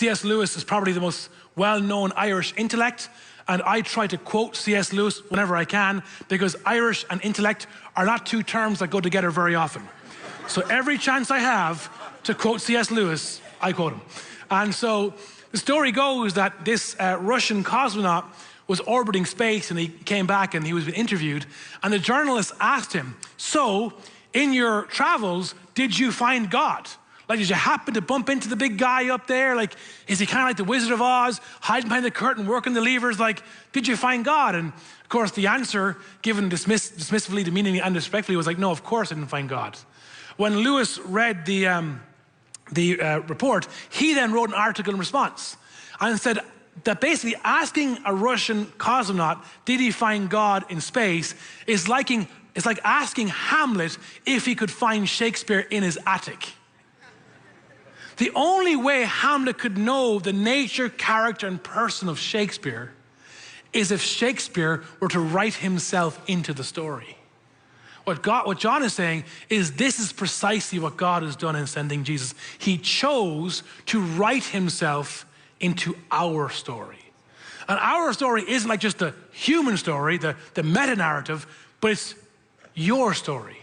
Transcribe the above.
C.S. Lewis is probably the most well-known Irish intellect, and I try to quote C.S. Lewis whenever I can, because Irish and intellect are not two terms that go together very often. So every chance I have to quote C.S. Lewis, I quote him. And so the story goes that this Russian cosmonaut was orbiting space, and he came back and he was being interviewed, and the journalist asked him, so in your travels, did you find God? Like, did you happen to bump into the big guy up there? Like, is he kind of like the Wizard of Oz, hiding behind the curtain, working the levers? Like, did you find God? And of course, the answer, given dismissively, demeaningly, and respectfully, was like, no, of course I didn't find God. When Lewis read the report, he then wrote an article in response and said that basically asking a Russian cosmonaut, did he find God in space, is like asking Hamlet if he could find Shakespeare in his attic. The only way Hamlet could know the nature, character, and person of Shakespeare is if Shakespeare were to write himself into the story. What John is saying is this is precisely what God has done in sending Jesus. He chose to write himself into our story. And our story isn't like just the human story, the meta-narrative, but it's your story.